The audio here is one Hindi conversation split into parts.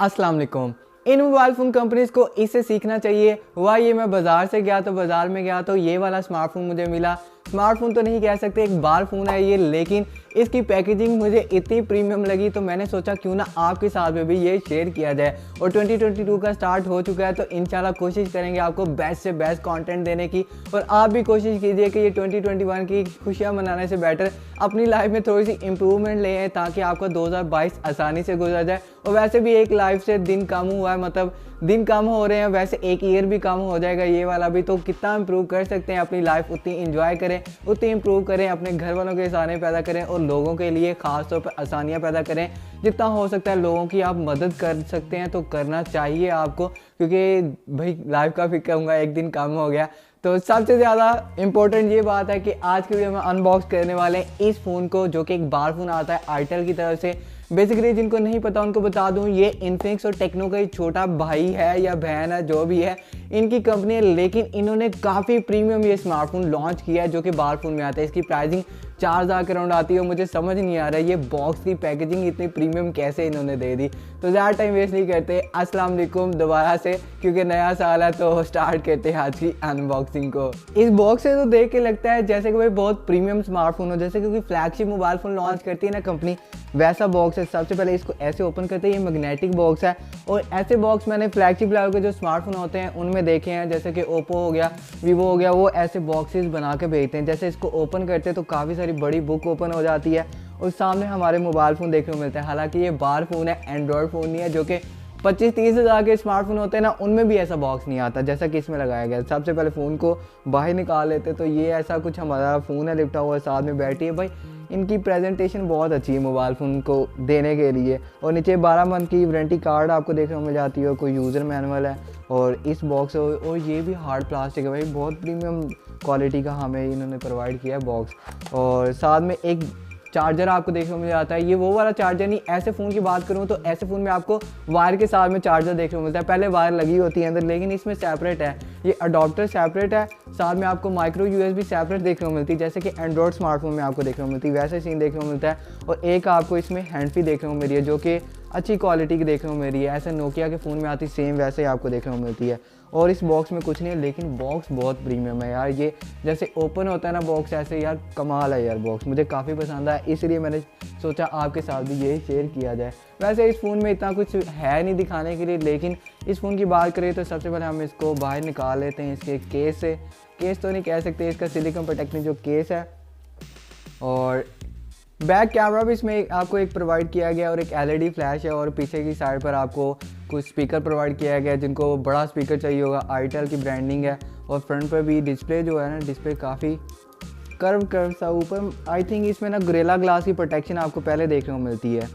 अस्सलाम वालेकुम। इन मोबाइल फ़ोन कंपनीज़ को इससे सीखना चाहिए। हुआ ये, मैं बाज़ार से गया तो बाज़ार में गया तो ये वाला स्मार्टफ़ोन मुझे मिला। स्मार्टफ़ोन तो नहीं कह सकते, एक बार फ़ोन है ये, लेकिन इसकी पैकेजिंग मुझे इतनी प्रीमियम लगी तो मैंने सोचा क्यों ना आपके साथ में भी ये शेयर किया जाए। और 2022 का स्टार्ट हो चुका है तो इंशाल्लाह कोशिश करेंगे आपको बेस्ट से बेस्ट कंटेंट देने की। और आप भी कोशिश कीजिए कि ये 2021 की खुशियाँ मनाने से बेटर अपनी लाइफ में थोड़ी सी इंप्रूवमेंट ले आए ताकि आपका 2022 आसानी से गुजर जाए। और वैसे भी एक लाइफ से दिन कम हुआ है, मतलब दिन कम हो रहे हैं, वैसे एक ईयर भी कम हो जाएगा ये वाला भी। तो कितना इंप्रूव कर सकते हैं अपनी लाइफ, उतनी इंजॉय करें, उतनी इंप्रूव करें, अपने घर वालों के आसानी पैदा करें और लोगों के लिए ख़ास तौर पर आसानियाँ पैदा करें। जितना हो सकता है लोगों की आप मदद कर सकते हैं तो करना चाहिए आपको, क्योंकि भाई लाइफ का भी कहूँगा एक दिन कम हो गया। तो सबसे ज़्यादा इम्पोर्टेंट ये बात है कि आज की वीडियो में अनबॉक्स करने वाले हैं इस फ़ोन को, जो कि एक बार फ़ोन आता है आईटेल की तरफ से। बेसिकली जिनको नहीं पता उनको बता दूं, ये इन्फिनिक्स और टेक्नो का ही छोटा भाई है या बहन है, जो भी है इनकी कंपनी है। लेकिन इन्होंने काफ़ी प्रीमियम ये स्मार्टफोन लॉन्च किया है जो कि बार फोन में आता है। इसकी प्राइसिंग 4000 के राउंड आती है और मुझे समझ नहीं आ रहा है ये बॉक्स की पैकेजिंग इतनी प्रीमियम कैसे इन्होंने दे दी। तो ज़्यादा टाइम वेस्ट नहीं करते, अस्सलाम वालेकुम दोबारा से, क्योंकि नया साल है तो स्टार्ट करते हैं आज की अनबॉक्सिंग को। इस बॉक्स से तो देख के लगता है जैसे कि भाई बहुत प्रीमियम स्मार्टफोन हो, जैसे क्योंकि फ्लैगशिप मोबाइल फ़ोन लॉन्च करती है ना कंपनी, वैसा बॉक्स है। सबसे पहले इसको ऐसे ओपन करते हैं, ये मैग्नेटिक बॉक्स है। और ऐसे बॉक्स मैंने फ्लैगशिप लेवल के जो स्मार्टफोन होते हैं उनमें देखे हैं, जैसे कि ओप्पो हो गया, वीवो हो गया, वो ऐसे बॉक्सेस बना के भेजते हैं। जैसे इसको ओपन करते हैं तो काफ़ी सारी बड़ी बुक ओपन हो जाती है और सामने हमारे मोबाइल फ़ोन देखने को मिलता है। हालांकि ये बार फ़ोन है, एंड्रॉयड फ़ोन नहीं है, जो कि 25-30 हज़ार के स्मार्टफोन होते हैं ना, उनमें भी ऐसा बॉक्स नहीं आता जैसा कि इसमें लगाया गया। सबसे पहले फ़ोन को बाहर निकाल लेते तो ये ऐसा कुछ हमारा फ़ोन है लिपटा हुआ, साथ में बैटरी है। भाई इनकी प्रेजेंटेशन बहुत अच्छी है मोबाइल फ़ोन को देने के लिए। और नीचे 12 मंथ की वारंटी कार्ड आपको देखने को मिल जाती है और कोई यूज़र मैनुअल है। और इस बॉक्स और ये भी हार्ड प्लास्टिक है, भाई बहुत प्रीमियम क्वालिटी का हमें इन्होंने प्रोवाइड किया है बॉक्स। और साथ में एक चार्जर आपको देखने को मिल जाता है। ये वो वाला चार्जर नहीं, ऐसे फ़ोन की बात करूँ तो ऐसे फ़ोन में आपको वायर के साथ में चार्जर देखने को मिलता है। पहले वायर लगी होती है अंदर, लेकिन इसमें सेपरेट है, ये अडॉप्टर सेपरेट है। साथ में आपको माइक्रो यूएसबी सेपरेट देखने को मिलती है, जैसे कि एंड्रॉयड स्मार्टफोन में आपको देखने को मिलती है, वैसे सीन देखने को मिलता है। और एक आपको इसमें हैंड फ्री देखने को मिल रही है, जो कि अच्छी क्वालिटी की देखने को मिल रही है। ऐसे नोकिया के फ़ोन में आती सेम वैसे ही आपको देखने को मिलती है। और इस बॉक्स में कुछ नहीं है, लेकिन बॉक्स बहुत प्रीमियम है यार। ये जैसे ओपन होता है ना बॉक्स, ऐसे यार कमाल है यार बॉक्स, मुझे काफ़ी पसंद आया, इसलिए मैंने सोचा आपके साथ भी यही शेयर किया जाए। वैसे इस फ़ोन में इतना कुछ है नहीं दिखाने के लिए, लेकिन इस फ़ोन की बात करें तो सबसे पहले हम इसको बाहर निकाल लेते हैं इसके केस से। केस तो नहीं कह सकते, इसका सिलिकॉन प्रोटेक्टिव जो केस है। और बैक कैमरा भी इसमें आपको एक प्रोवाइड किया गया और एक एलईडी फ्लैश है। और पीछे की साइड पर आपको कुछ स्पीकर प्रोवाइड किया गया, जिनको बड़ा स्पीकर चाहिए होगा, आईटेल की ब्रांडिंग है। और फ्रंट पर भी डिस्प्ले जो है ना, डिस्प्ले काफ़ी कर्व सा ऊपर, आई थिंक इसमें ना गोरिल्ला ग्लास की प्रोटेक्शन आपको पहले देखने को मिलती है।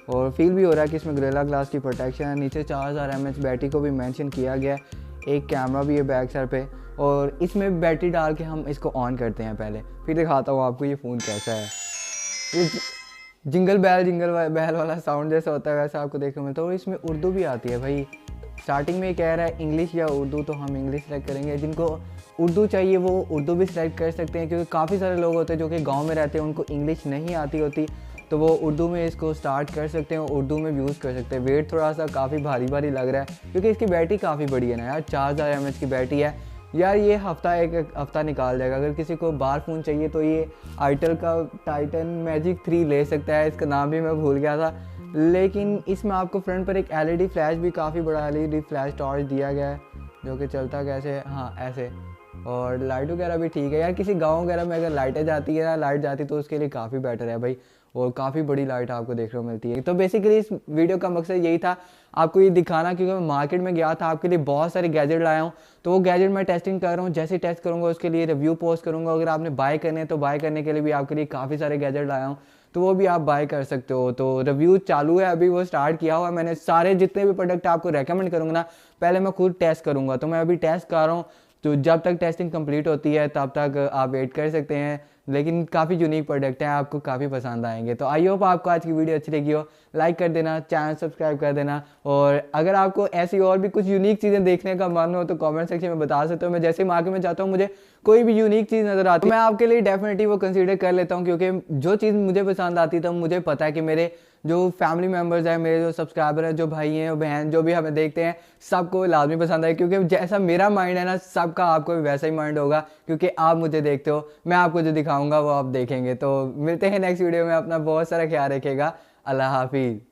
और फील भी हो रहा है कि इसमें गोरिल्ला ग्लास की प्रोटेक्शन है। नीचे 4000 mAh बैटरी को भी मेंशन किया गया है। एक कैमरा भी है बैक साइड पे, और इसमें बैटरी डाल के हम इसको ऑन करते हैं पहले, फिर दिखाता हूँ आपको ये फ़ोन कैसा है। ये जिंगल बैल वाला साउंड जैसा होता है वैसा आपको देखने को मिलता है। और इसमें उर्दू भी आती है। भाई स्टार्टिंग में कह रहा है इंग्लिश या उर्दू, तो हम इंग्लिश सेलेक्ट करेंगे। जिनको उर्दू चाहिए वो उर्दू भी सिलेक्ट कर सकते हैं, क्योंकि काफ़ी सारे लोग होते हैं जो कि गांव में रहते हैं, उनको इंग्लिश नहीं आती होती, तो वो उर्दू में इसको स्टार्ट कर सकते हैं और उर्दू में भी यूज़ कर सकते हैं। वेट थोड़ा सा काफ़ी भारी लग रहा है, क्योंकि इसकी बैटरी काफ़ी बड़ी है ना यार, 4000 mAh की बैटरी है यार। ये एक हफ़्ता निकाल जाएगा। अगर किसी को बार फ़ोन चाहिए तो ये आईटेल का टाइटन मैजिक 3 ले सकता है, इसका नाम भी मैं भूल गया था। लेकिन इसमें आपको फ्रंट पर एक एलईडी फ्लैश भी, काफ़ी बड़ा एलईडी फ्लैश टॉर्च दिया गया है, जो कि चलता कैसे है, हाँ ऐसे। और लाइट वगैरह भी ठीक है यार, किसी गाँव वगैरह में अगर लाइटें जाती है ना, लाइट जाती तो उसके लिए काफ़ी बेटर है भाई। और काफ़ी बड़ी लाइट आपको देखने को मिलती है। तो बेसिकली इस वीडियो का मकसद यही था, आपको ये दिखाना, क्योंकि मैं मार्केट में गया था, आपके लिए बहुत सारे गैजेट लाया हूँ। तो वो गैजेट मैं टेस्टिंग कर रहा हूँ, जैसे टेस्ट करूँगा उसके लिए रिव्यू पोस्ट करूँगा। अगर आपने बाय करने हैं तो बाय करने के लिए भी आपके लिए काफ़ी सारे गैजेट लाया हूँ, तो वो भी आप बाय कर सकते हो। तो रिव्यू चालू है अभी, वो स्टार्ट किया हुआ है मैंने। सारे जितने भी प्रोडक्ट आपको रेकमेंड करूँगा ना, पहले मैं खुद टेस्ट करूँगा। तो मैं अभी टेस्ट कर रहा हूँ, तो जब तक टेस्टिंग कंप्लीट होती है तब तक आप वेट कर सकते हैं। लेकिन काफ़ी यूनिक प्रोडक्ट हैं, आपको काफ़ी पसंद आएंगे। तो आई होप आपको आज की वीडियो अच्छी लगी हो, लाइक कर देना, चैनल सब्सक्राइब कर देना। और अगर आपको ऐसी और भी कुछ यूनिक चीज़ें देखने का मन हो तो कमेंट सेक्शन में बता सकते हो। मैं जैसे मार्केट में जाता हूँ, मुझे कोई भी यूनिक चीज़ नज़र आती है, मैं आपके लिए डेफिनेटली वो कंसीडर कर लेता हूँ, क्योंकि जो चीज़ मुझे पसंद आती है तो मुझे पता है कि मेरे जो फैमिली मेम्बर्स हैं, मेरे जो सब्सक्राइबर हैं, जो भाई हैं बहन जो भी हमें देखते हैं, सबको लाजमी पसंद आए, क्योंकि जैसा मेरा माइंड है ना, सबका आपको भी वैसा ही माइंड होगा, क्योंकि आप मुझे देखते हो, मैं आपको जो दिखाऊंगा वो आप देखेंगे। तो मिलते हैं नेक्स्ट वीडियो में, अपना बहुत सारा ख्याल रखिएगा। अल्लाह हाफिज़।